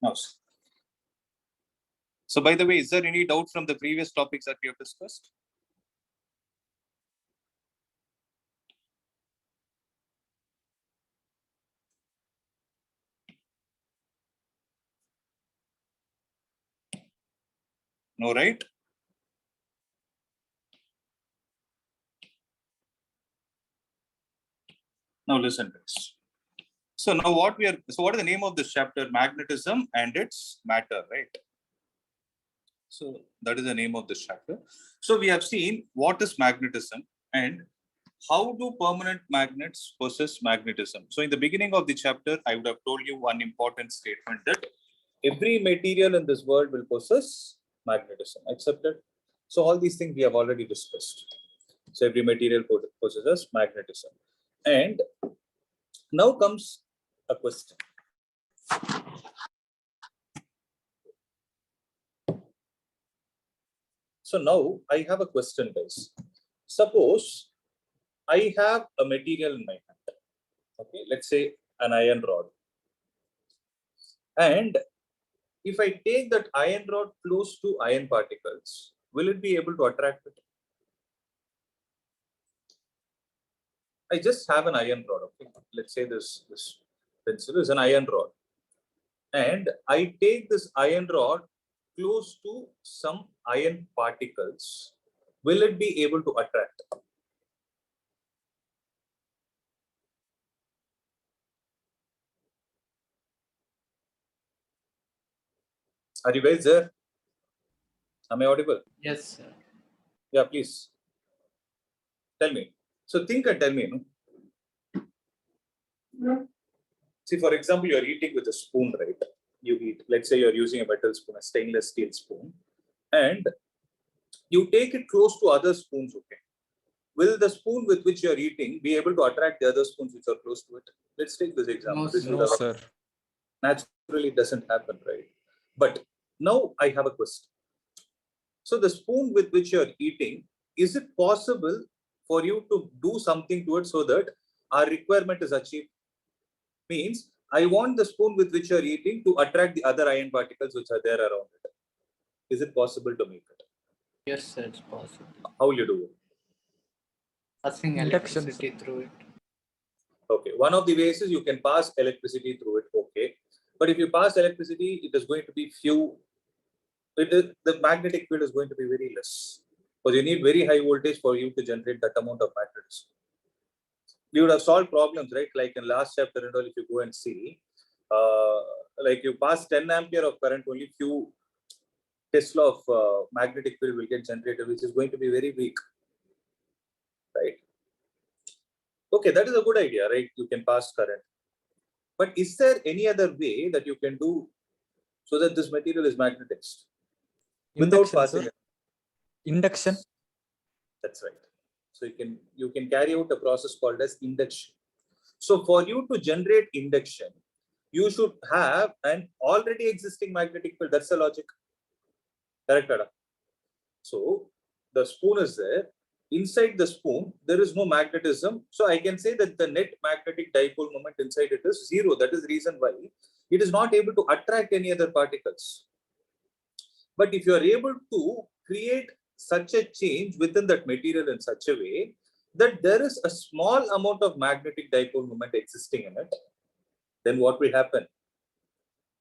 Now, so by the way, is there any doubt from the previous topics that we have discussed? No, right? Now listen to this. So now what is the name of this chapter? Magnetism and its matter, right? So that is the name of this chapter. So we have seen what is magnetism and how do permanent magnets possess magnetism. So in the beginning of the chapter, I would have told you one important statement that every material in this world will possess magnetism. Accepted? So all these things we have already discussed. So every material possesses magnetism. And now comes a question. So now I have a question, guys. Suppose I have a material in my hand. Okay, let's say an iron rod. And if I take that iron rod close to iron particles, will it be able to attract it? I just have an iron rod. Okay, let's say this pencil is an iron rod, and I take this iron rod close to some iron particles. Will it be able to attract? Are you guys there? Am I audible? Yes, sir. Yeah, please. Tell me. So think and tell me. No? See, for example, you're eating with a spoon, right? You eat, let's say you're using a metal spoon, a stainless steel spoon, and you take it close to other spoons, okay? Will the spoon with which you're eating be able to attract the other spoons which are close to it? Let's take this example. No, sir. Naturally, it doesn't happen, right? But now I have a question. So the spoon with which you're eating, is it possible for you to do something to it so that our requirement is achieved? Means I want the spoon with which you're eating to attract the other iron particles which are there around it. Is it possible to make it? Yes, sir, it's possible. How will you do it? Passing Induction, electricity through it. Okay, one of the ways is you can pass electricity through it, okay. But if you pass electricity, it is going to be the magnetic field is going to be very less. Because you need very high voltage for you to generate that amount of magnetism. We would have solved problems, right? Like in last chapter and all, if you go and see, like you pass 10 ampere of current, only few Tesla of magnetic field will get generated, which is going to be very weak, right? Okay, that is a good idea, right? You can pass current. But is there any other way that you can do so that this material is magnetized without passing it? Induction. That's right. So you can carry out a process called as induction. So for you to generate induction, you should have an already existing magnetic field. That's the logic. Correct, Ada? So the spoon is there. Inside the spoon, there is no magnetism. So I can say that the net magnetic dipole moment inside it is zero. That is the reason why it is not able to attract any other particles. But if you are able to create such a change within that material in such a way that there is a small amount of magnetic dipole moment existing in it, then what will happen?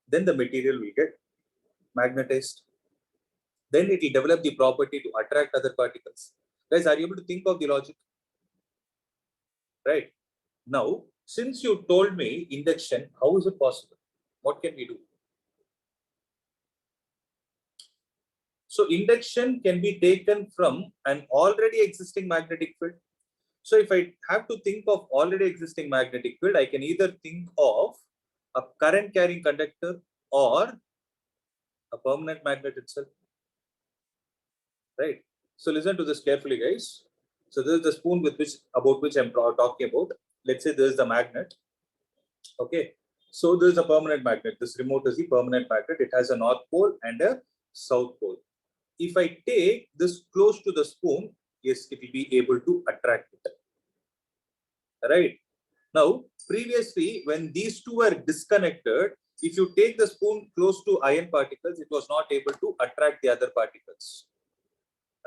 Then the material will get magnetized. Then it will develop the property to attract other particles. Guys, are you able to think of the logic? Right. Now, since you told me induction, how is it possible? What can we do? So induction can be taken from an already existing magnetic field. So if I have to think of already existing magnetic field, I can either think of a current carrying conductor or a permanent magnet itself. Right. So listen to this carefully, guys. So this is the spoon about which I'm talking about. Let's say this is the magnet. Okay. So this is a permanent magnet. This remote is the permanent magnet. It has a north pole and a south pole. If I take this close to the spoon, yes, it will be able to attract it. Right. Now, previously, when these two were disconnected, if you take the spoon close to iron particles, it was not able to attract the other particles,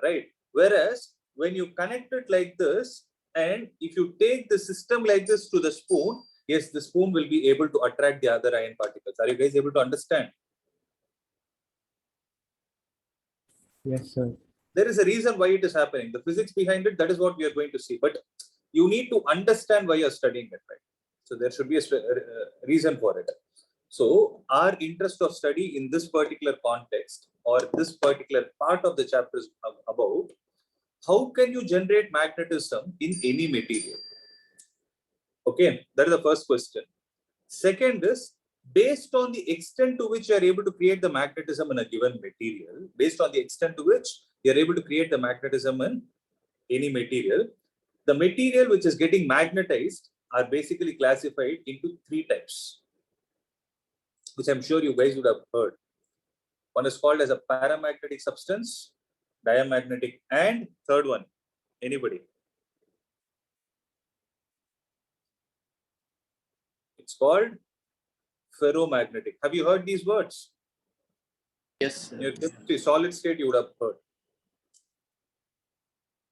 right? Whereas when you connect it like this, and if you take the system like this to the spoon, yes, the spoon will be able to attract the other iron particles. Are you guys able to understand? Yes, sir. There is a reason why it is happening. The physics behind it, that is what we are going to see. But you need to understand why you're studying it, right? So there should be a reason for it. So our interest of study in this particular context or this particular part of the chapter is about how can you generate magnetism in any material? Okay, that is the first question. Second is, based on the extent to which you are able to create the magnetism in a given material, based on the extent to which you are able to create the magnetism in any material, the material which is getting magnetized are basically classified into three types, which I'm sure you guys would have heard. One is called as a paramagnetic substance, diamagnetic, and third one, anybody? It's called ferromagnetic. Have you heard these words? Yes, sir. In your solid state, you would have heard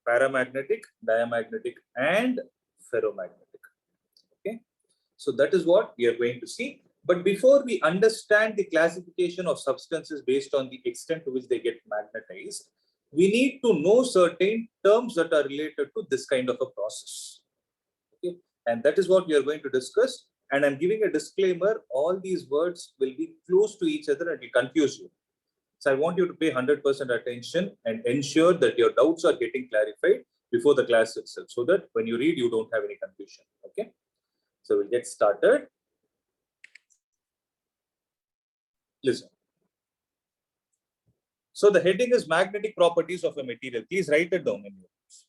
paramagnetic, diamagnetic, and ferromagnetic. Okay, so that is what we are going to see. But before we understand the classification of substances based on the extent to which they get magnetized, we need to know certain terms that are related to this kind of a process. Okay, and that is what we are going to discuss. And I'm giving a disclaimer, all these words will be close to each other and will confuse you. So I want you to pay 100% attention and ensure that your doubts are getting clarified before the class itself, so that when you read, you don't have any confusion. Okay, so we'll get started. Listen. So the heading is magnetic properties of a material. Please write it down in your notes.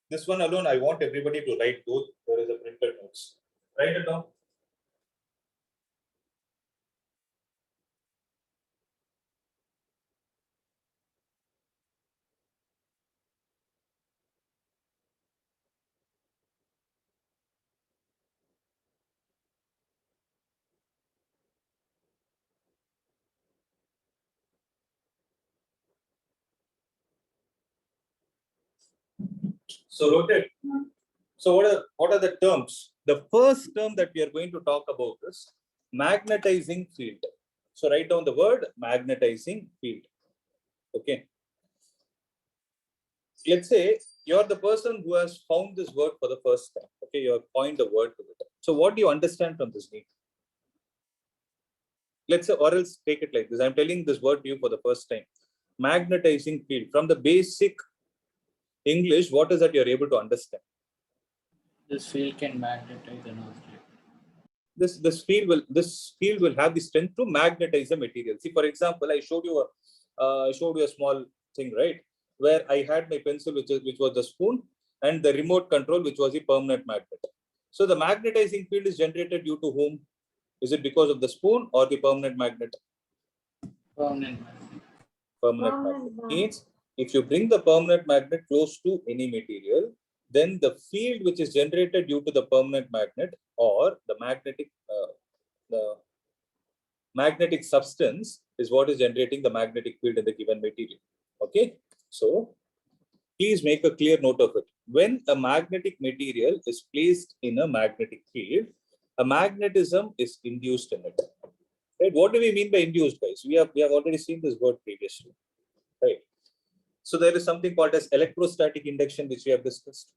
This one alone, I want everybody to write, though there is a printed notes. Write it down. So rotate. So what are the terms? The first term that we are going to talk about is magnetizing field. So write down the word magnetizing field. Okay. Let's say you're the person who has found this word for the first time. Okay, you have coined the word to it. So what do you understand from this name? Let's say, or else take it like this. I'm telling this word to you for the first time. Magnetizing field. From the basic English, what is that you're able to understand? This field can magnetize an object. This field will have the strength to magnetize the material. See, for example, I showed you a small thing, right, where I had my pencil, which was the spoon, and the remote control, which was the permanent magnet. So the magnetizing field is generated due to whom? Is it because of the spoon or the permanent magnet? Permanent magnet. Permanent magnet means if you bring the permanent magnet close to any material, then the field which is generated due to the permanent magnet or the magnetic substance is what is generating the magnetic field in the given material. Okay, so please make a clear note of it. When a magnetic material is placed in a magnetic field, a magnetism is induced in it. Right? What do we mean by induced, guys? We have already seen this word previously. Right. So there is something called as electrostatic induction, which we have discussed.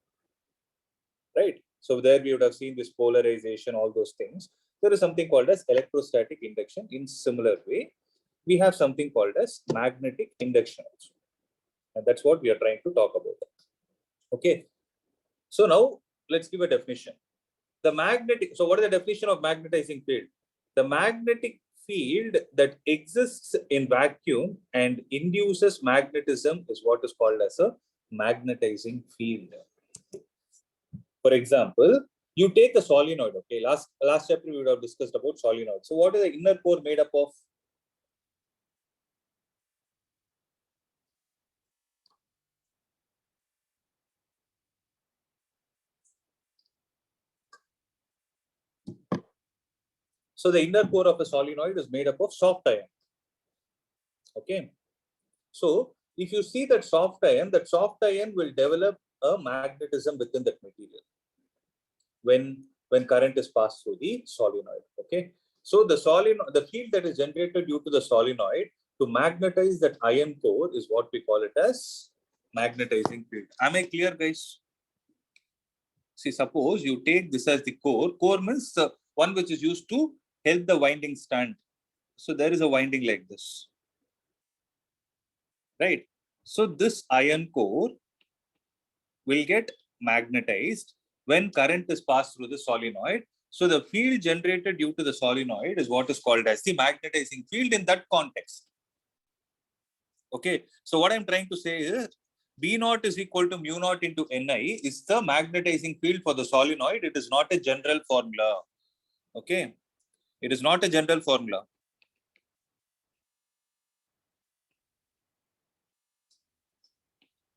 Right. So there we would have seen this polarization, all those things. There is something called as electrostatic induction. In similar way, we have something called as magnetic induction also. And that's what we are trying to talk about. Okay. So now let's give a definition. So what is the definition of magnetizing field? The magnetic field that exists in vacuum and induces magnetism is what is called as a magnetizing field. For example, you take a solenoid. Okay, last chapter we would have discussed about solenoid. So what is the inner core made up of? So the inner core of a solenoid is made up of soft iron. Okay. So if you see that soft iron will develop a magnetism within that material when current is passed through the solenoid. Okay. So the field that is generated due to the solenoid to magnetize that iron core is what we call it as magnetizing field. Am I clear, guys? See, suppose you take this as the core. Core means the one which is used to help the winding stand. So there is a winding like this. Right. So this iron core will get magnetized when current is passed through the solenoid. So the field generated due to the solenoid is what is called as the magnetizing field in that context. Okay. So what I'm trying to say is B naught is equal to mu naught into Ni is the magnetizing field for the solenoid. It is not a general formula. Okay. It is not a general formula.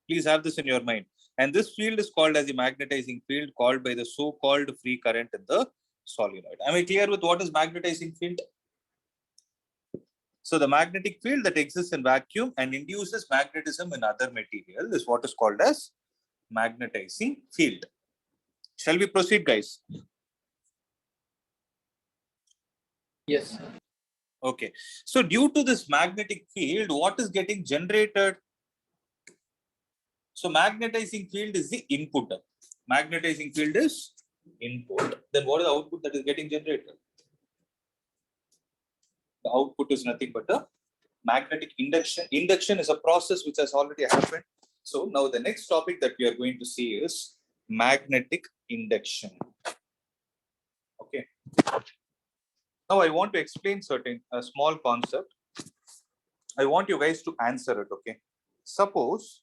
Please have this in your mind. And this field is called as the magnetizing field called by the so-called free current in the solenoid. Am I clear with what is magnetizing field? So the magnetic field that exists in vacuum and induces magnetism in other material is what is called as magnetizing field. Shall we proceed, guys? Yes, sir. Okay. So due to this magnetic field, what is getting generated? So magnetizing field is the input. Magnetizing field is input. Then what is the output that is getting generated? The output is nothing but a magnetic induction. Induction is a process which has already happened. So now the next topic that we are going to see is magnetic induction. Okay. Now I want to explain a small concept. I want you guys to answer it. Okay. Suppose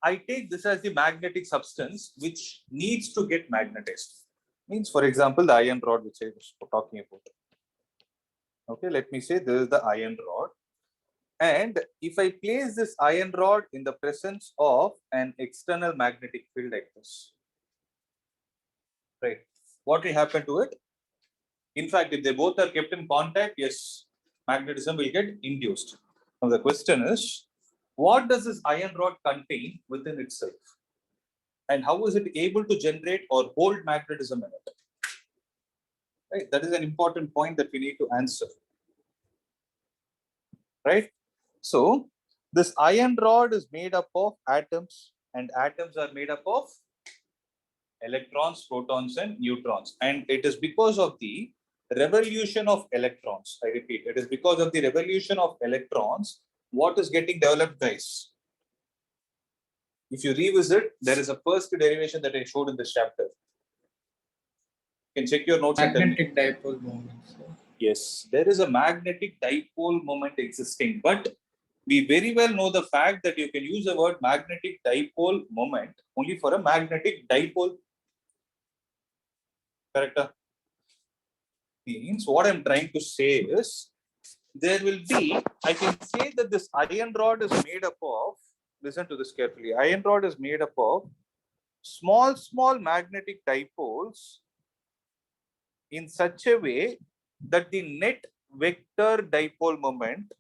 I take this as the magnetic substance which needs to get magnetized. Means, for example, the iron rod which I was talking about. Okay, let me say this is the iron rod. And if I place this iron rod in the presence of an external magnetic field like this, right, what will happen to it? In fact, if they both are kept in contact, yes, magnetism will get induced. Now the question is, what does this iron rod contain within itself? And how is it able to generate or hold magnetism in it? Right? That is an important point that we need to answer. Right? So, this iron rod is made up of atoms, and atoms are made up of electrons, protons, and neutrons. And it is because of the revolution of electrons. I repeat, it is because of the revolution of electrons what is getting developed, guys. If you revisit, there is a first derivation that I showed in this chapter. You can check your notes. Magnetic dipole moment. Sir. Yes, there is a magnetic dipole moment existing, but we very well know the fact that you can use the word magnetic dipole moment only for a magnetic dipole. Correct? Means what I'm trying to say is there will be, I can say that this iron rod is made up of, listen to this carefully, iron rod is made up of small magnetic dipoles in such a way that the net vector dipole moment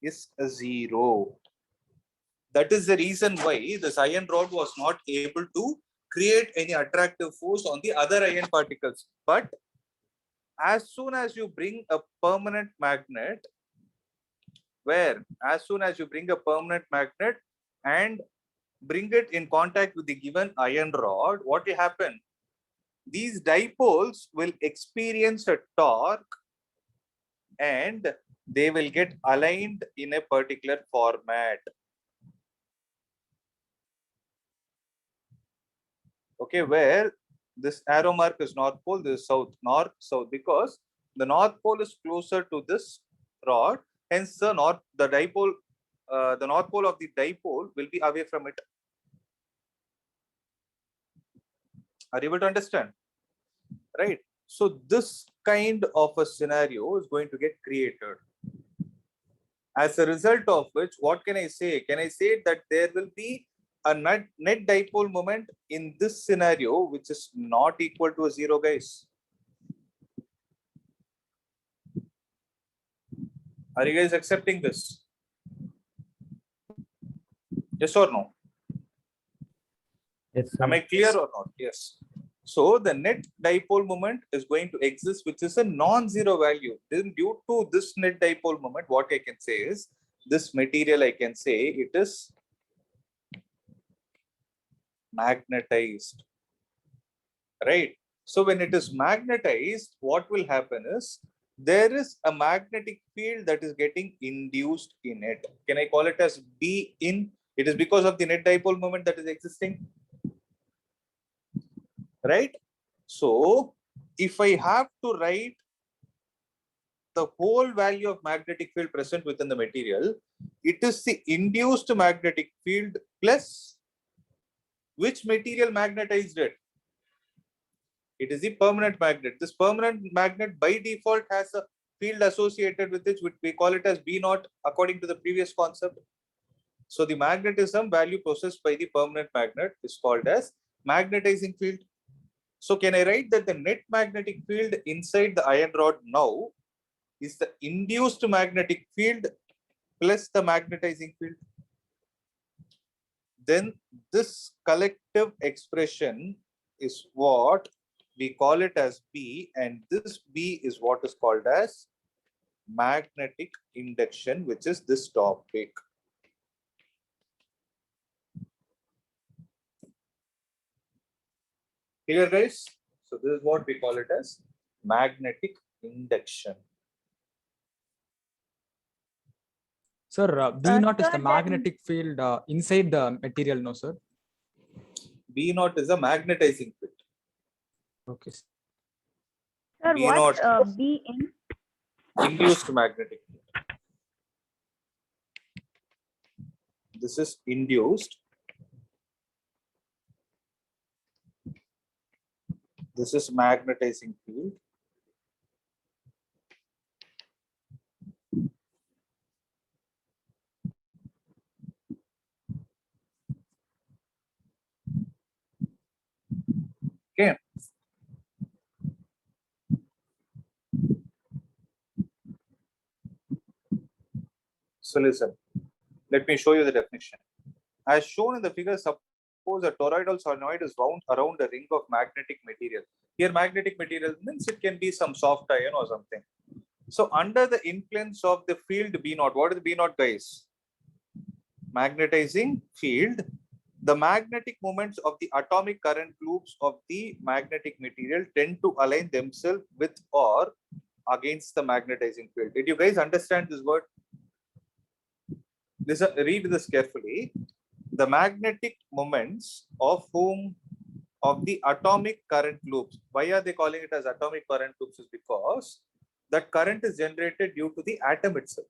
is a 0. That is the reason why this iron rod was not able to create any attractive force on the other iron particles. But as soon as you bring a permanent magnet, as soon as you bring a permanent magnet and bring it in contact with the given iron rod, what will happen? These dipoles will experience a torque and they will get aligned in a particular format. Okay, where this arrow mark is north pole, this is south, north, south, because the north pole is closer to this rod, hence the north pole of the dipole will be away from it. Are you able to understand? Right. So this kind of a scenario is going to get created. As a result of which, what can I say? Can I say that there will be a net dipole moment in this scenario, which is not equal to a 0, guys? Are you guys accepting this? Yes or no? Yes, sir. Am I clear or not? Yes. So the net dipole moment is going to exist, which is a non-zero value. Then due to this net dipole moment, what I can say is this material, I can say it is magnetized, right? So when it is magnetized, what will happen is there is a magnetic field that is getting induced in it. Can I call it as B in? It is because of the net dipole moment that is existing, right? So if I have to write the whole value of magnetic field present within the material, it is the induced magnetic field plus which material magnetized it? It is the permanent magnet. This permanent magnet by default has a field associated with it, which we call it as B naught according to the previous concept. So the magnetism value possessed by the permanent magnet is called as magnetizing field. So can I write that the net magnetic field inside the iron rod now is the induced magnetic field plus the magnetizing field? Then this collective expression is what we call it as B, and this B is what is called as magnetic induction, which is this topic. Clear, guys? So this is what we call it as magnetic induction. Sir, B naught is Sir, the then- magnetic field inside the material, no, sir? B naught is a magnetizing field. Okay. Sir, B what naught. B in? Induced magnetic field. This is induced. This is magnetizing field. Okay. So listen, let me show you the definition. As shown in the figure, suppose a toroidal solenoid is wound around a ring of magnetic material. Here, magnetic material means it can be some soft iron or something. So under the influence of the field B naught, what is B naught, guys? Magnetizing field. The magnetic moments of the atomic current loops of the magnetic material tend to align themselves with or against the magnetizing field. Did you guys understand this word? Listen, read this carefully. The magnetic moments of the atomic current loops. Why are they calling it as atomic current loops? Is because that current is generated due to the atom itself,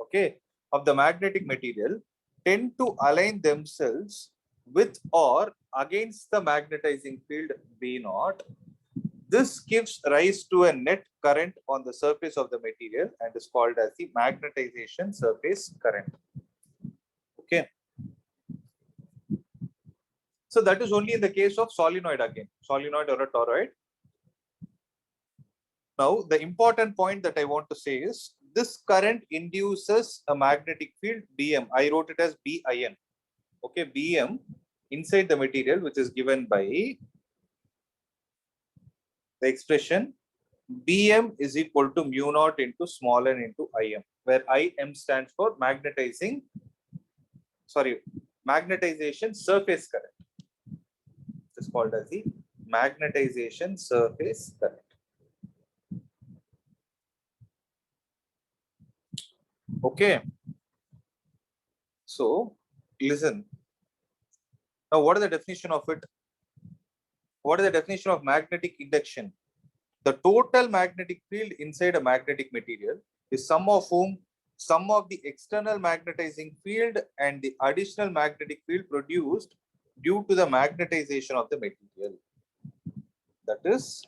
okay, of the magnetic material tend to align themselves with or against the magnetizing field B naught. This gives rise to a net current on the surface of the material and is called as the magnetization surface current. Okay. So that is only in the case of solenoid again, solenoid or a toroid. Now, the important point that I want to say is this current induces a magnetic field Bm. I wrote it as Bin. Okay, Bm inside the material, which is given by the expression Bm is equal to mu naught into small n into Im, where Im stands for magnetization surface current. It is called as the magnetization surface current. Okay. So, listen. Now, what is the definition of it? What is the definition of magnetic induction? The total magnetic field inside a magnetic material is sum of the external magnetizing field and the additional magnetic field produced due to the magnetization of the material. That is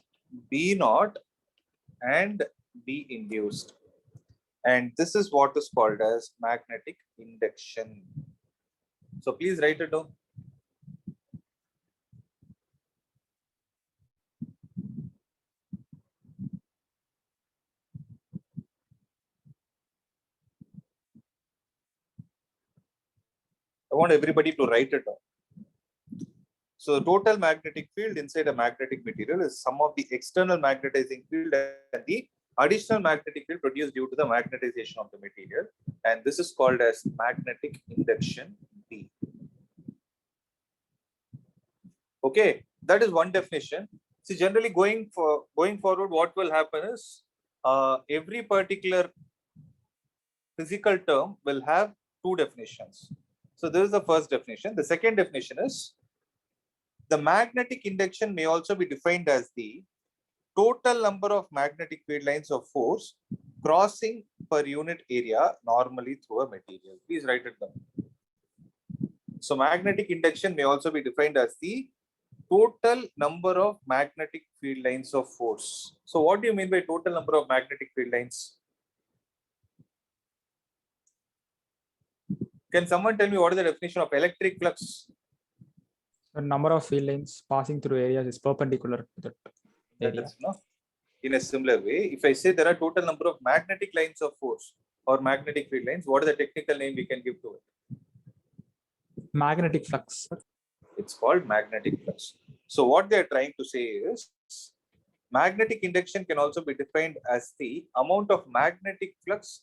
B naught and B induced. And this is what is called as magnetic induction. So please write it down. I want everybody to write it down. So the total magnetic field inside a magnetic material is sum of the external magnetizing field and the additional magnetic field produced due to the magnetization of the material. And this is called as magnetic induction B. Okay, that is one definition. See, generally going forward, what will happen is every particular physical term will have two definitions. So this is the first definition. The second definition is the magnetic induction may also be defined as the total number of magnetic field lines of force crossing per unit area normally through a material. Please write it down. So magnetic induction may also be defined as the total number of magnetic field lines of force. So what do you mean by total number of magnetic field lines? Can someone tell me what is the definition of electric flux? The number of field lines passing through areas is perpendicular to that area. That's, no? In a similar way, if I say there are total number of magnetic lines of force or magnetic field lines, what is the technical name we can give to it? Magnetic flux. It's called magnetic flux. So what they're trying to say is magnetic induction can also be defined as the amount of magnetic flux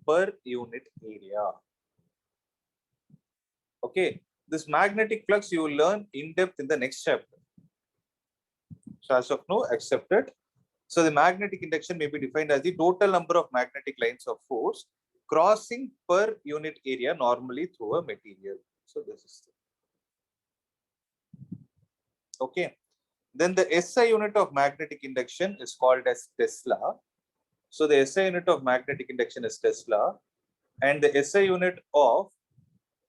per unit area. Okay, this magnetic flux you will learn in depth in the next chapter. So as of now, accepted. So the magnetic induction may be defined as the total number of magnetic lines of force crossing per unit area normally through a material. So this is it. Okay. Then the SI unit of magnetic induction is called as Tesla. So the SI unit of magnetic induction is Tesla, and the SI unit of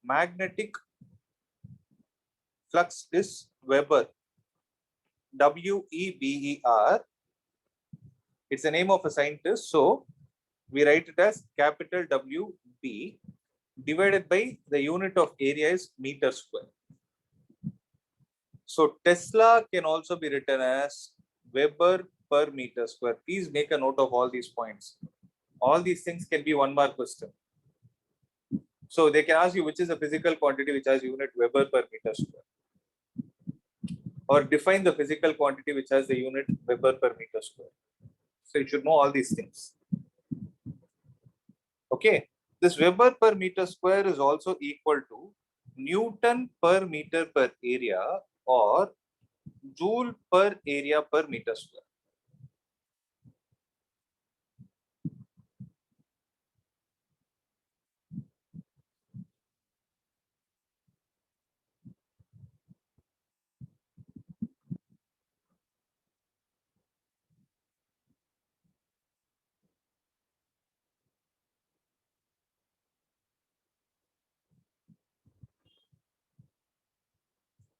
magnetic flux is Weber. WEBER. It's the name of a scientist. So we write it as capital WB divided by the unit of area is meter square. So Tesla can also be written as Weber per meter square. Please make a note of all these points. All these things can be 1 mark question. So they can ask you which is a physical quantity which has unit Weber per meter square. Or define the physical quantity which has the unit Weber per meter square. So you should know all these things. Okay. This Weber per meter square is also equal to Newton per meter per area or Joule per area per meter square.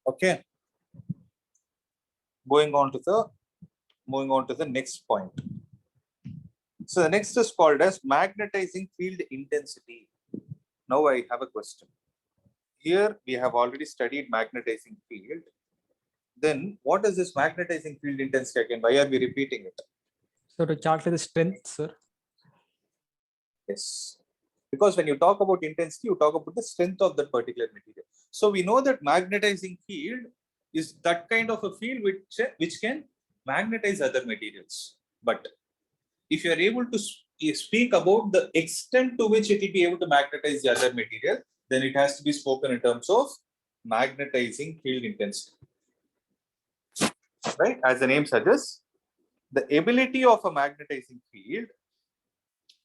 Okay. Moving on to the next point. So the next is called as magnetizing field intensity. Now I have a question. Here we have already studied magnetizing field. Then what is this magnetizing field intensity again? Why are we repeating it? So to calculate the strength, sir. Yes. Because when you talk about intensity, you talk about the strength of that particular material. So we know that magnetizing field is that kind of a field which can magnetize other materials. But if you are able to speak about the extent to which it will be able to magnetize the other material, then it has to be spoken in terms of magnetizing field intensity. Right? As the name suggests, the ability of a magnetizing field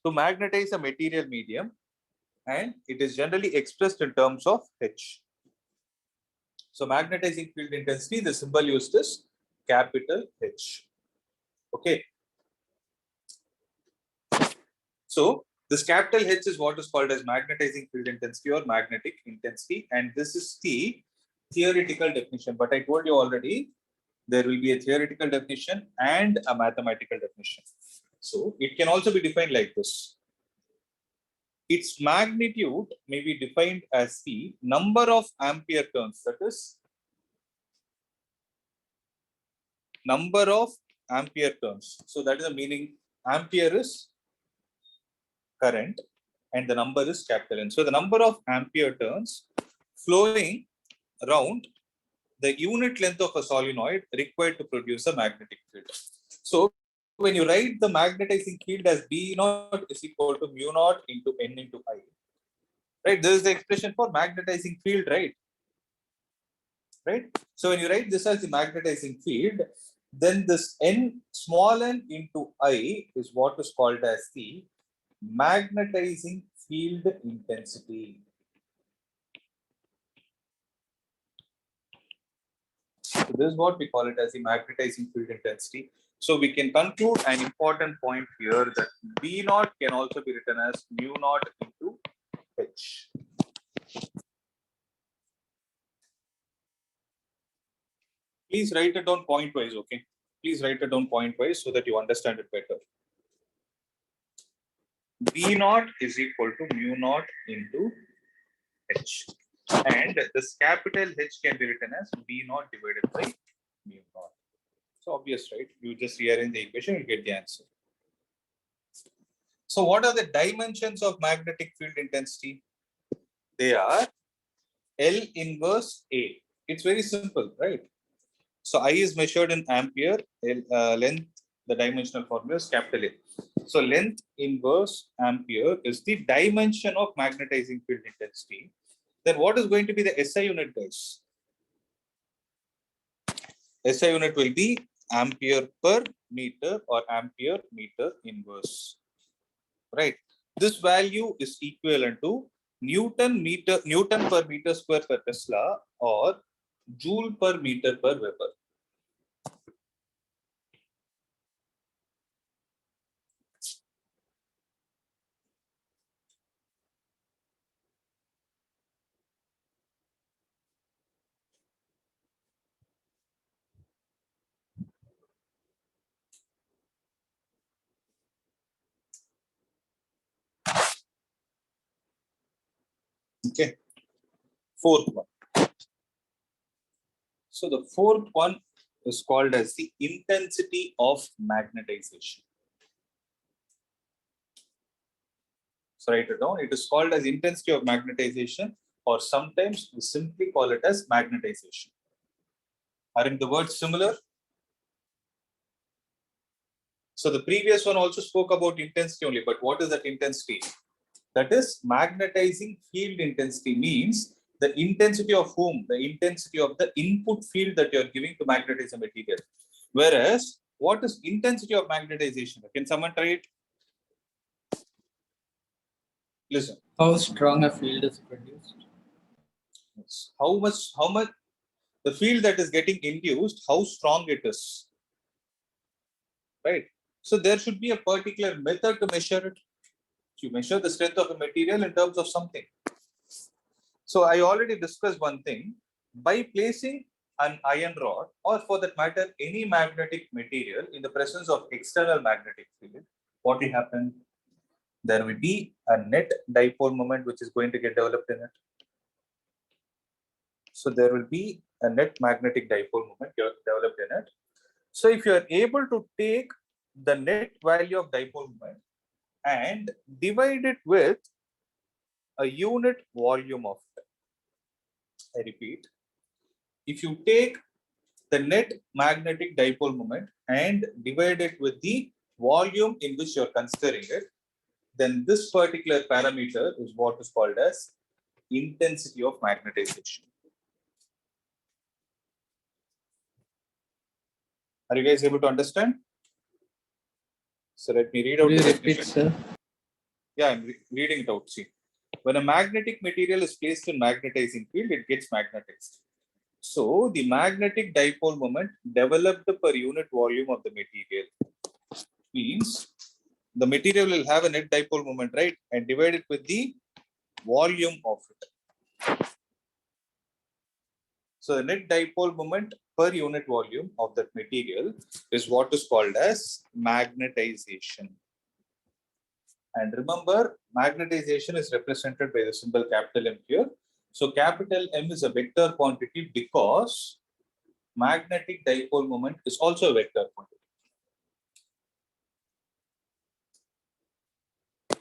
to magnetize a material medium, and it is generally expressed in terms of H. So magnetizing field intensity, the symbol used is capital H. Okay. So this capital H is what is called as magnetizing field intensity or magnetic intensity, and this is the theoretical definition. But I told you already, there will be a theoretical definition and a mathematical definition. So it can also be defined like this. its magnitude may be defined as the number of ampere turns, that is number of ampere turns. So that is the meaning. Ampere is current and the number is capital N. So the number of ampere turns flowing around the unit length of a solenoid required to produce a magnetic field. So when you write the magnetizing field as B naught is equal to mu naught into N into I, right? This is the expression for magnetizing field, right? Right? So when you write this as the magnetizing field, then this N, small n into I is what is called as the magnetizing field intensity. So this is what we call it as the magnetizing field intensity. So we can conclude an important point here that B naught can also be written as mu naught into H. Please write it down point-wise, okay? Please write it down point-wise so that you understand it better. B naught is equal to mu naught into H. And this capital H can be written as B naught divided by mu naught. So obvious, right? You just rearrange the equation, you get the answer. So what are the dimensions of magnetic field intensity? They are L inverse A. It's very simple, right? So I is measured in ampere, length, the dimensional formula is capital A. So length inverse ampere is the dimension of magnetizing field intensity. Then what is going to be the SI unit, guys? SI unit will be ampere per meter or ampere meter inverse, right? This value is equivalent to Newton per meter square per Tesla or Joule per meter per Weber. Okay. Fourth one. So the fourth one is called as the intensity of magnetization. So write it down. It is called as intensity of magnetization, or sometimes we simply call it as magnetization. Aren't the words similar? So the previous one also spoke about intensity only, but what is that intensity? That is magnetizing field intensity, means the intensity of whom? The intensity of the input field that you are giving to magnetize a material. Whereas, what is intensity of magnetization? Can someone try it? Listen. How strong a field is produced? How much the field that is getting induced, how strong it is. Right? So there should be a particular method to measure it. You measure the strength of a material in terms of something. So I already discussed one thing. By placing an iron rod, or for that matter, any magnetic material in the presence of external magnetic field, what will happen? There will be a net dipole moment which is going to get developed in it. So there will be a net magnetic dipole moment developed in it. So if you are able to take the net value of dipole moment and divide it with a unit volume of it. I repeat, if you take the net magnetic dipole moment and divide it with the volume in which you are considering it, then this particular parameter is what is called as intensity of magnetization. Are you guys able to understand? So let me read out Will the you repeat, definition. sir? Yeah, I'm reading it out. See, when a magnetic material is placed in magnetizing field, it gets magnetized. So the magnetic dipole moment developed per unit volume of the material means the material will have a net dipole moment, right? And divide it with the volume of it. So the net dipole moment per unit volume of that material is what is called as magnetization. And remember, magnetization is represented by the symbol capital M here. So capital M is a vector quantity because magnetic dipole moment is also a vector quantity.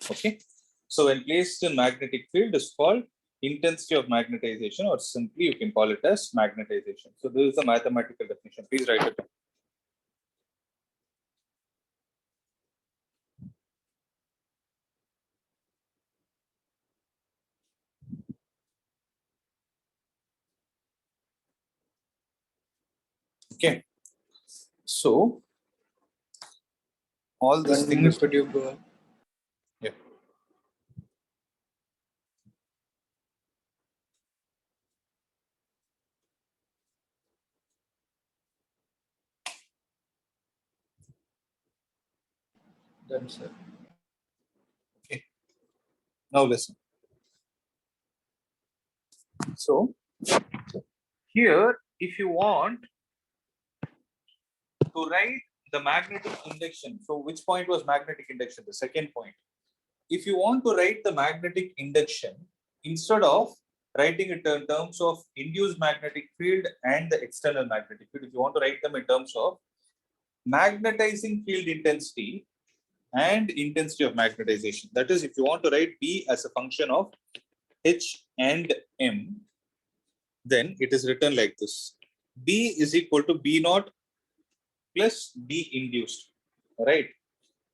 Okay. So when placed in magnetic field is called intensity of magnetization, or simply you can call it as magnetization. So this is a mathematical definition. Please write it down. Okay. So all this 1 thing minute is could you go? yeah. Done, sir. Okay. Now listen. So here, if you want to write the magnetic induction, so which point was magnetic induction? The second point. If you want to write the magnetic induction, instead of writing it in terms of induced magnetic field and the external magnetic field, if you want to write them in terms of magnetizing field intensity and intensity of magnetization, that is, if you want to write B as a function of H and M, then it is written like this. B is equal to B naught plus B induced, right?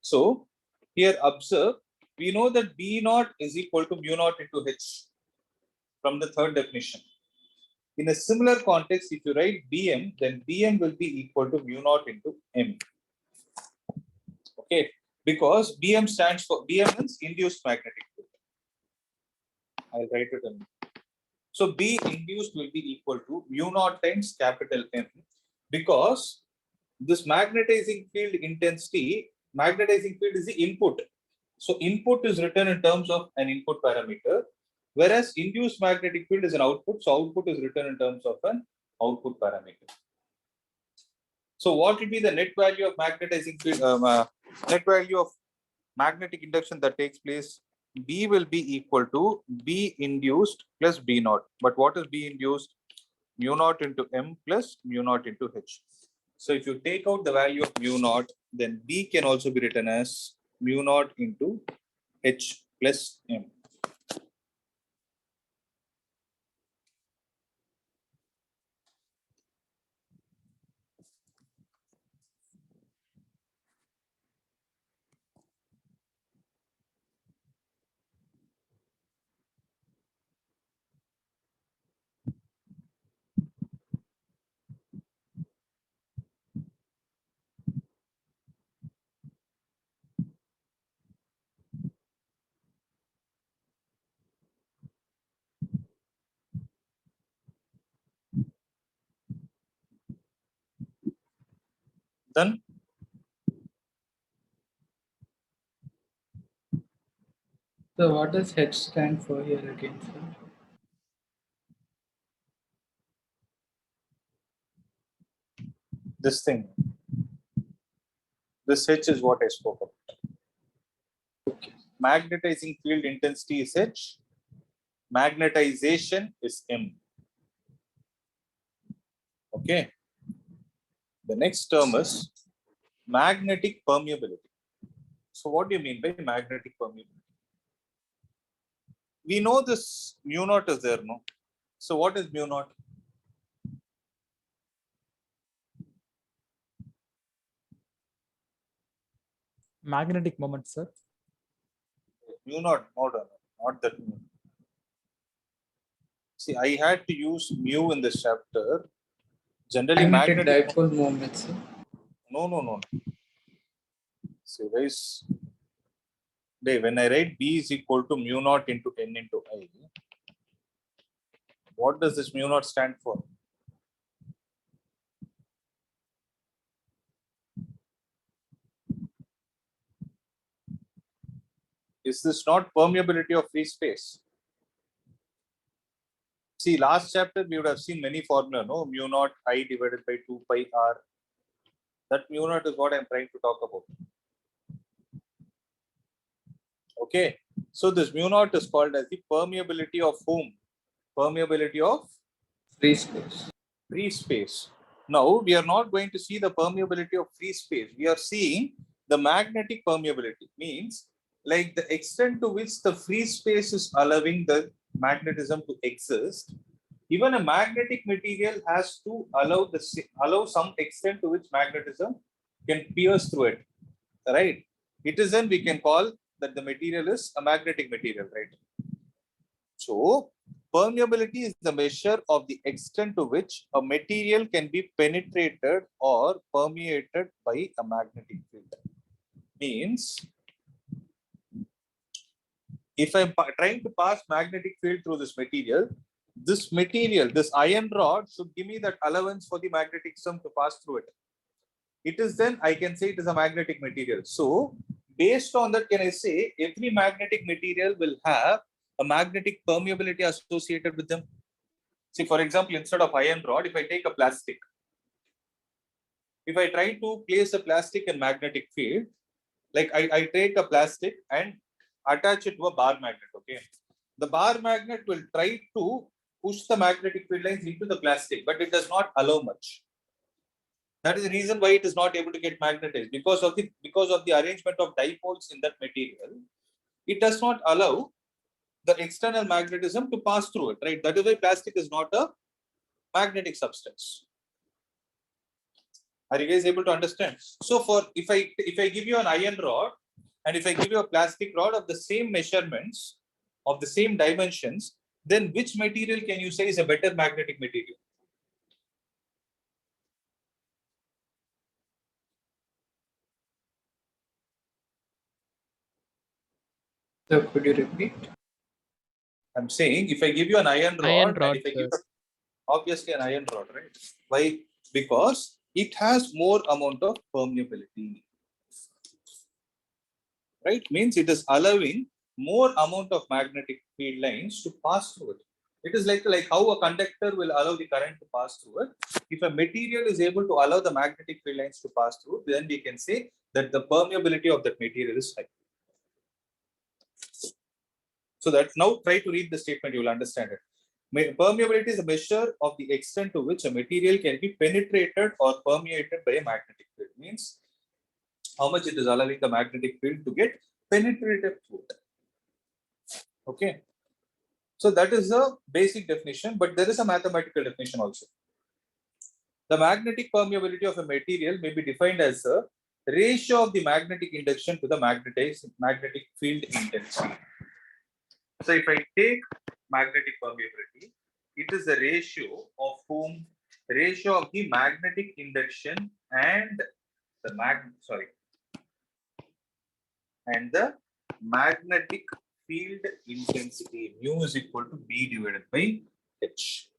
So here observe, we know that B naught is equal to mu naught into H from the third definition. In a similar context, if you write Bm, then Bm will be equal to mu naught into M. Okay, because Bm stands for, Bm means induced magnetic field. I'll write it in. So B induced will be equal to mu naught times capital M, because this magnetizing field intensity, magnetizing field is the input. So input is written in terms of an input parameter, whereas induced magnetic field is an output. So output is written in terms of an output parameter. So what will be the net value of magnetizing field, net value of magnetic induction that takes place? B will be equal to B induced plus B naught. But what is B induced? Mu naught into M plus mu naught into H. So if you take out the value of mu naught, then B can also be written as mu naught into H plus M. Then So what does H stand for here again, sir? this thing, this H is what I spoke about. Okay. Magnetizing field intensity is H, magnetization is M. Okay. The next term is magnetic permeability. So what do you mean by magnetic permeability? We know this mu naught is there, no? So what is mu naught? Magnetic moment, sir. Mu naught, not that mu. See, I had to use mu in this chapter. Generally, Magnetic magnetic. dipole moment, sir. No. See, guys, when I write B is equal to mu naught into N into I, what does this mu naught stand for? Is this not permeability of free space? See, last chapter we would have seen many formula, no? Mu naught I divided by 2 pi R. That mu naught is what I'm trying to talk about. Okay. So this mu naught is called as the permeability of whom? Permeability of Free space. free space. Now we are not going to see the permeability of free space. We are seeing the magnetic permeability. Means like the extent to which the free space is allowing the magnetism to exist. Even a magnetic material has to allow some extent to which magnetism can pierce through it. Right? It is then we can call that the material is a magnetic material, right? So permeability is the measure of the extent to which a material can be penetrated or permeated by a magnetic field. Means if I'm trying to pass magnetic field through this material, this iron rod should give me that allowance for the magnetism to pass through it. It is then I can say it is a magnetic material. So based on that, can I say every magnetic material will have a magnetic permeability associated with them? See, for example, instead of iron rod, if I take a plastic, if I try to place a plastic in magnetic field, like I take a plastic and attach it to a bar magnet, okay? The bar magnet will try to push the magnetic field lines into the plastic, but it does not allow much. That is the reason why it is not able to get magnetized because of the arrangement of dipoles in that material. It does not allow the external magnetism to pass through it, right? That is why plastic is not a magnetic substance. Are you guys able to understand? So for if I give you an iron rod and if I give you a plastic rod of the same measurements, of the same dimensions, then which material can you say is a better magnetic material? So could you repeat? I'm saying if I give you an iron Iron rod, rod, and if I sir. give obviously an iron rod, right? Why? Because it has more amount of permeability. Right? Means it is allowing more amount of magnetic field lines to pass through it. It is like how a conductor will allow the current to pass through it. If a material is able to allow the magnetic field lines to pass through, then we can say that the permeability of that material is high. So that now try to read the statement, you will understand it. Permeability is a measure of the extent to which a material can be penetrated or permeated by a magnetic field. Means how much it is allowing the magnetic field to get penetrated through it. Okay. So that is the basic definition, but there is a mathematical definition also. The magnetic permeability of a material may be defined as a ratio of the magnetic induction to the magnetic field intensity. So if I take magnetic permeability, it is the ratio of the magnetic induction and the magnetic field intensity. Mu is equal to B divided by H.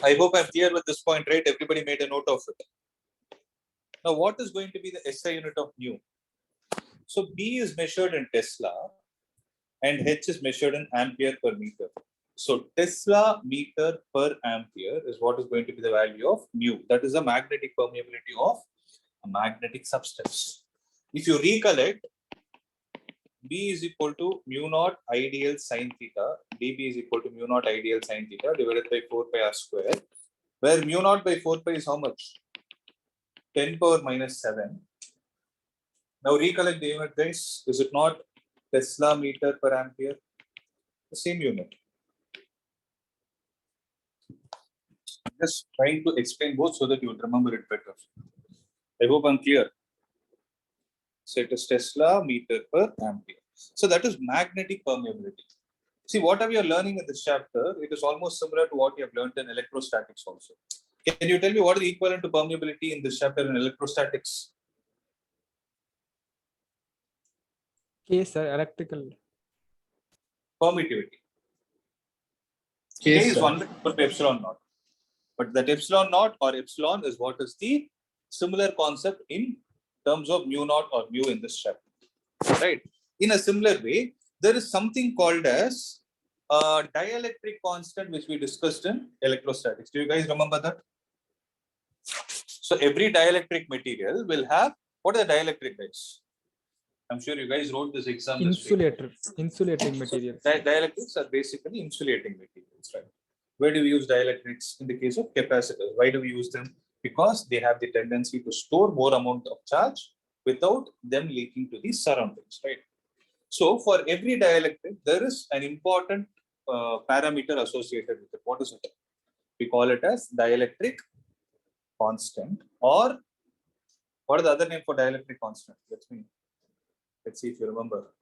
I hope I'm clear with this point, right? Everybody made a note of it. Now, what is going to be the SI unit of mu? So B is measured in Tesla and H is measured in ampere per meter. So Tesla meter per ampere is what is going to be the value of mu. That is the magnetic permeability of a magnetic substance. If you recollect, B is equal to mu naught ideal sine theta. dB is equal to mu naught ideal sine theta divided by 4 pi r square, where mu naught by 4 pi is how much? 10 power minus 7. Now recollect the unit, guys. Is it not Tesla meter per ampere? The same unit. Just trying to explain both so that you would remember it better. I hope I'm clear. So it is Tesla meter per ampere. So that is magnetic permeability. See, whatever you're learning in this chapter, it is almost similar to what you have learned in electrostatics also. Can you tell me what is equivalent to permeability in this chapter in electrostatics? Okay, sir, electrical. permittivity. K Yes, is sir. 1 equal to epsilon naught. But that epsilon naught or epsilon is what is the similar concept in terms of mu naught or mu in this chapter. Right. In a similar way, there is something called as a dielectric constant, which we discussed in electrostatics. Do you guys remember that? So every dielectric material will have, what are the dielectric guys? I'm sure you guys wrote this exam this week. Insulating materials. Dielectrics are basically insulating materials, right? Where do we use dielectrics? In the case of capacitors, why do we use them? Because they have the tendency to store more amount of charge without them leaking to the surroundings, right? So for every dielectric, there is an important parameter associated with it. What is it? We call it as dielectric constant, or what is the other name for dielectric constant? Let's see if you remember.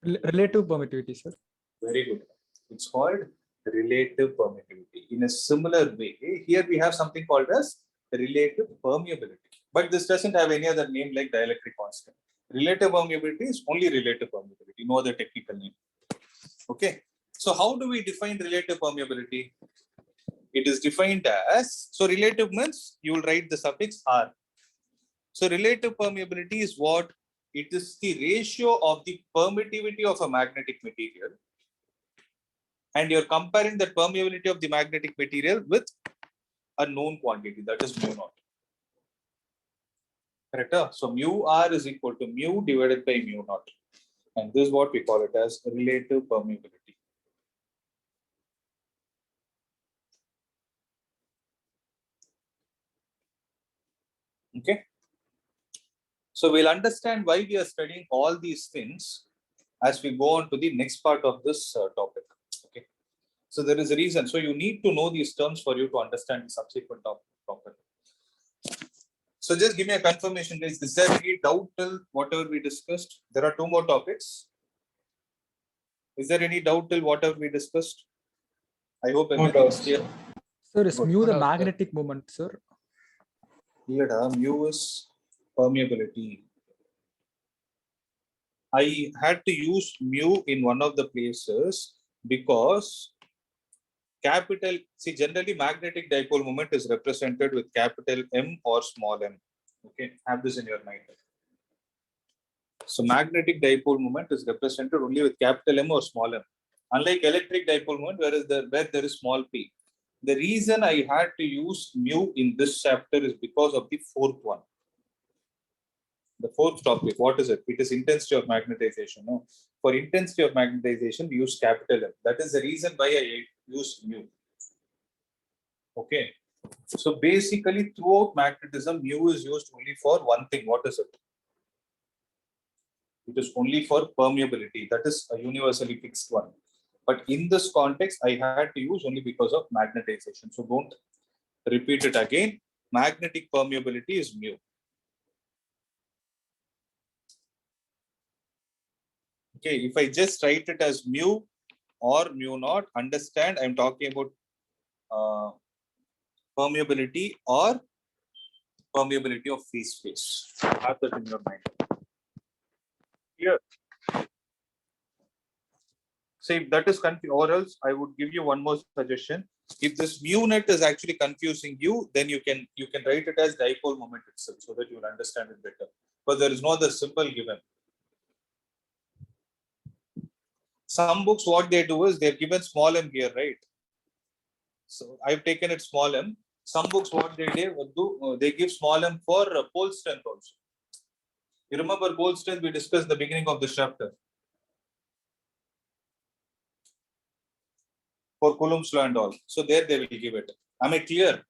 Relative permittivity, sir. Very good. It's called relative permittivity. In a similar way, here we have something called as relative permeability. But this doesn't have any other name like dielectric constant. Relative permeability is only relative permeability, no other technical name. Okay. So how do we define relative permeability? It is defined as, so relative means you will write the suffix R. So relative permeability is what? It is the ratio of the permittivity of a magnetic material, and you're comparing the permeability of the magnetic material with a known quantity, that is mu naught. Correct? So mu R is equal to mu divided by mu naught. And this is what we call it as relative permeability. Okay. So we'll understand why we are studying all these things as we go on to the next part of this topic. Okay. So there is a reason. So you need to know these terms for you to understand the subsequent topic properly. So just give me a confirmation, guys. Is there any doubt till whatever we discussed? There are 2 more topics. Is there any doubt till whatever we discussed? I hope everything is clear. Sir, is Good. mu the magnetic moment, sir? Here, mu is permeability. I had to use mu in one of the places because capital, see, generally magnetic dipole moment is represented with capital M or small m. Okay, have this in your mind. So magnetic dipole moment is represented only with capital M or small m. Unlike electric dipole moment, where there is small p. The reason I had to use mu in this chapter is because of the 4th one. The 4th topic, what is it? It is intensity of magnetization. No? For intensity of magnetization, we use capital M. That is the reason why I use mu. Okay. So basically, throughout magnetism, mu is used only for one thing. What is it? It is only for permeability. That is a universally fixed one. But in this context, I had to use only because of magnetization. So don't repeat it again. Magnetic permeability is mu. Okay, if I just write it as mu or mu naught, understand I'm talking about permeability or permeability of free space. Have that in your mind. Here. So if that is confused, or else I would give you one more suggestion. If this mu net is actually confusing you, then you can write it as dipole moment itself so that you will understand it better. But there is no other symbol given. Some books, what they do is they've given small m here, right? So I've taken it small m. Some books, what they do, they give small m for pole strength also. You remember pole strength we discussed at the beginning of this chapter. For Coulomb's law and all. So there they will give it. Am I clear?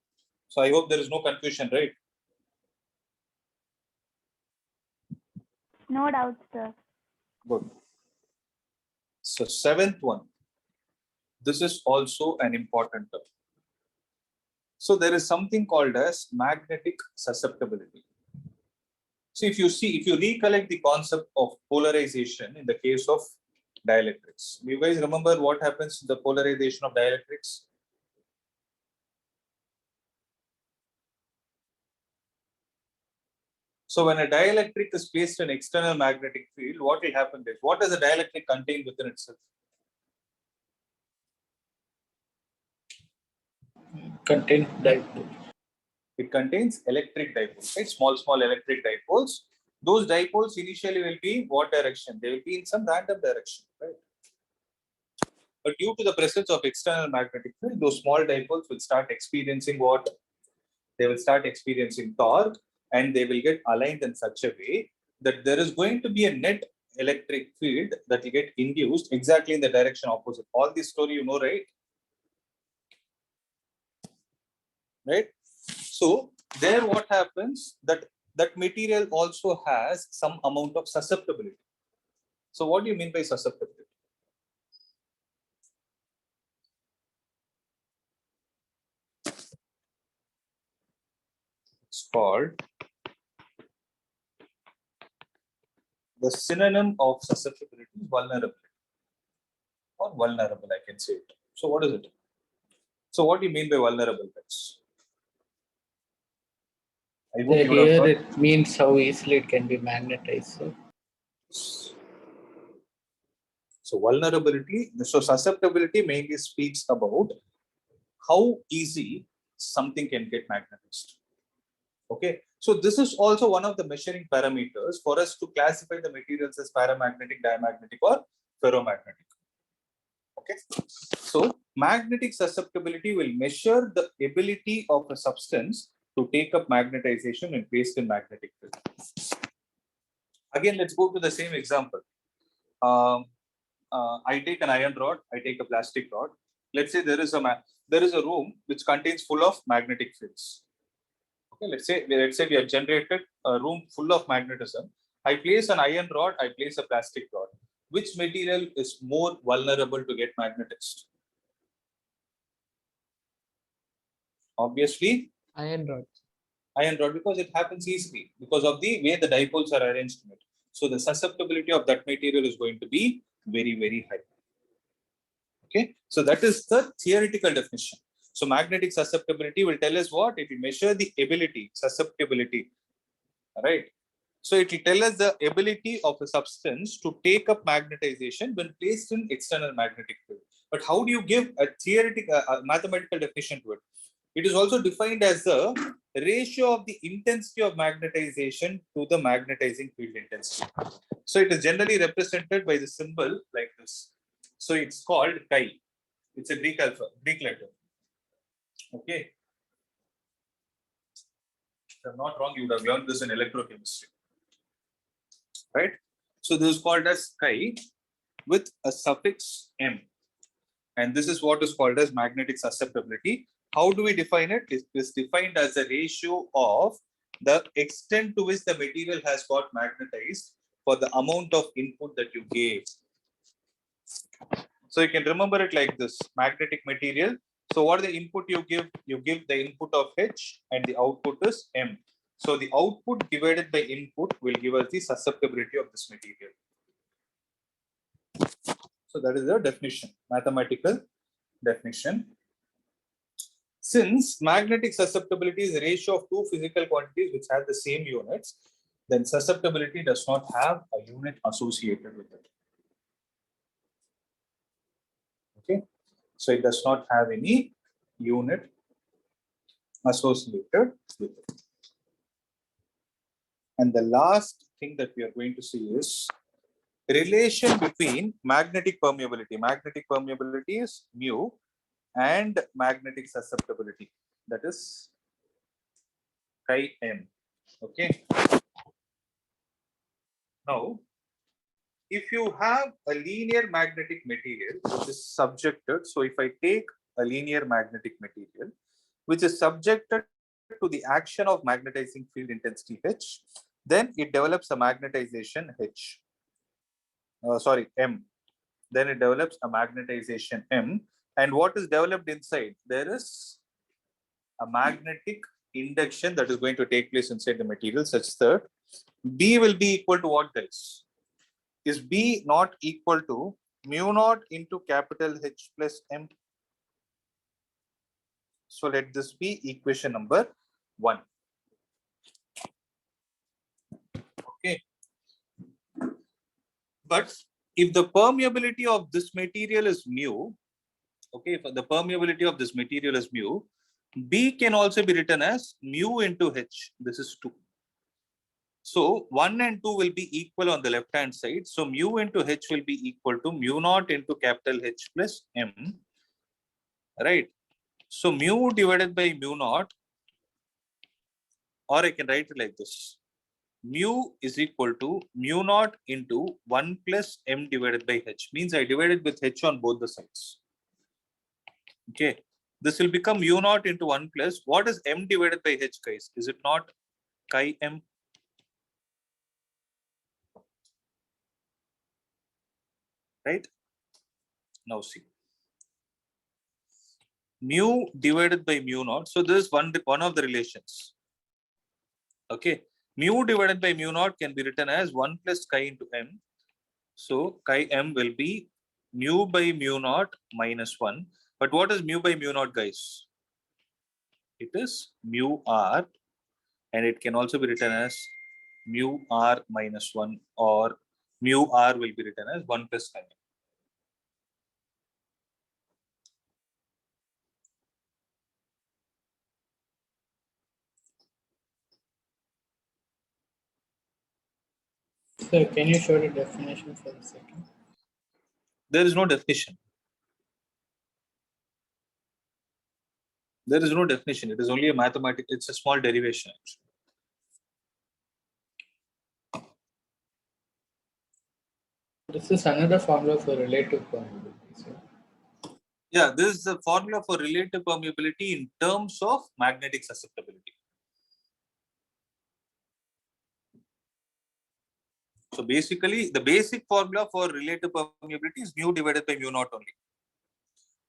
So I hope there is no confusion, right? No doubt, sir. Good. So 7th one. This is also an important term. So there is something called as magnetic susceptibility. So if you recollect the concept of polarization in the case of dielectrics, do you guys remember what happens in the polarization of dielectrics? So when a dielectric is placed in external magnetic field, what will happen is, what does a dielectric contain within itself? Contain dipole. It contains electric dipoles, right? Small electric dipoles. Those dipoles initially will be in what direction? They will be in some random direction, right? But due to the presence of external magnetic field, those small dipoles will start experiencing what? They will start experiencing torque, and they will get aligned in such a way that there is going to be a net electric field that will get induced exactly in the direction opposite. All this story you know, right? Right? So there what happens, that material also has some amount of susceptibility. So what do you mean by susceptibility? It's called the synonym of susceptibility is vulnerability, or vulnerable, I can say it. So what is it? So what do you mean by vulnerable? I hope you would have Here heard. it means how easily it can be magnetized. So vulnerability, so susceptibility mainly speaks about how easy something can get magnetized. Okay, so this is also one of the measuring parameters for us to classify the materials as paramagnetic, diamagnetic, or ferromagnetic. Okay, so magnetic susceptibility will measure the ability of a substance to take up magnetization when placed in magnetic field. Again, let's go to the same example. I take an iron rod, I take a plastic rod. Let's say there is a room which contains full of magnetic fields. Okay, let's say we have generated a room full of magnetism. I place an iron rod, I place a plastic rod. Which material is more vulnerable to get magnetized? Obviously, Iron rod. iron rod, because it happens easily because of the way the dipoles are arranged in it. So the susceptibility of that material is going to be very, very high. Okay, so that is the theoretical definition. So magnetic susceptibility will tell us what? It will measure the ability, susceptibility, right? So it will tell us the ability of a substance to take up magnetization when placed in external magnetic field. But how do you give a theoretical, mathematical definition to it? It is also defined as the ratio of the intensity of magnetization to the magnetizing field intensity. So it is generally represented by the symbol like this. So it's called chi. It's a Greek letter. Okay. If I'm not wrong, you would have learned this in electrochemistry. Right? So this is called as chi with a suffix m. And this is what is called as magnetic susceptibility. How do we define it? It is defined as a ratio of the extent to which the material has got magnetized for the amount of input that you gave. So you can remember it like this: magnetic material. So what is the input you give? You give the input of H and the output is M. So the output divided by input will give us the susceptibility of this material. So that is the definition, mathematical definition. Since magnetic susceptibility is a ratio of two physical quantities which have the same units, then susceptibility does not have a unit associated with it. Okay, so it does not have any unit associated with it. And the last thing that we are going to see is relation between magnetic permeability. Magnetic permeability is mu and magnetic susceptibility, that is chi m. Okay. Now, if you have a linear magnetic material which is subjected, so if I take a linear magnetic material which is subjected to the action of magnetizing field intensity H, then it develops a magnetization H. M. Then it develops a magnetization M. And what is developed inside? There is a magnetic induction that is going to take place inside the material such that B will be equal to what, guys? Is B not equal to mu naught into capital H plus M? So let this be equation number 1. Okay. But if the permeability of this material is mu, okay, if the permeability of this material is mu, B can also be written as mu into H. This is 2. So 1 and 2 will be equal on the left hand side. So mu into H will be equal to mu naught into capital H plus M. Right. So mu divided by mu naught, or I can write it like this. Mu is equal to mu naught into 1 plus M divided by H. Means I divided with H on both the sides. Okay. This will become mu naught into 1 plus. What is M divided by H, guys? Is it not chi M? Right? Now see. Mu divided by mu naught. So this is one of the relations. Okay. Mu divided by mu naught can be written as 1 plus chi into M. So chi M will be mu by mu naught minus 1. But what is mu by mu naught, guys? It is mu r, and it can also be written as mu r minus 1, or mu r will be written as 1 plus chi M. So can you show the definition for the second? There is no definition. There is no definition. It is only a mathematical, it's a small derivation actually. This is another formula for relative permeability. So Yeah, this is the formula for relative permeability in terms of magnetic susceptibility. So basically, the basic formula for relative permeability is mu divided by mu naught only.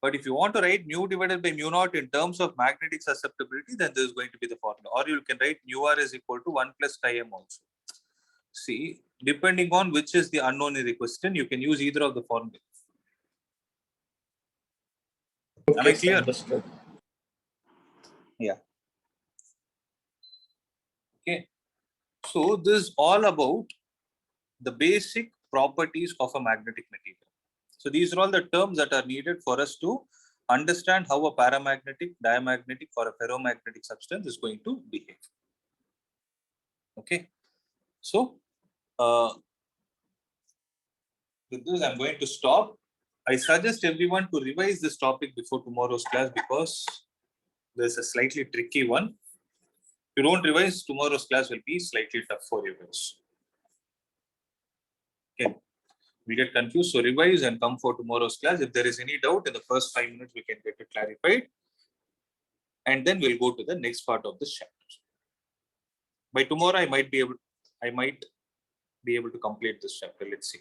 But if you want to write mu divided by mu naught in terms of magnetic susceptibility, then this is going to be the formula. Or you can write mu r is equal to 1 plus chi M also. See, depending on which is the unknown in the question, you can use either of the formulas. Am I clear? Understood. Yeah. Okay. So this is all about the basic properties of a magnetic material. So these are all the terms that are needed for us to understand how a paramagnetic, diamagnetic, or a ferromagnetic substance is going to behave. Okay. So with this, I'm going to stop. I suggest everyone to revise this topic before tomorrow's class because there's a slightly tricky one. If you don't revise, tomorrow's class will be slightly tough for you guys. Okay. We get confused, so revise and come for tomorrow's class. If there is any doubt in the first 5 minutes, we can get it clarified. And then we'll go to the next part of this chapter. By tomorrow, I might be able to complete this chapter. Let's see.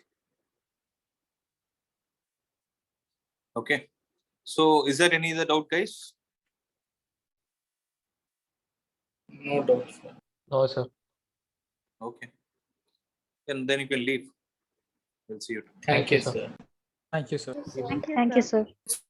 Okay. So is there any other doubt, guys? No doubt, sir. No, sir. Okay. And then you can leave. We'll see you. Thank you, sir. sir. Thank you, sir. Thank you, sir.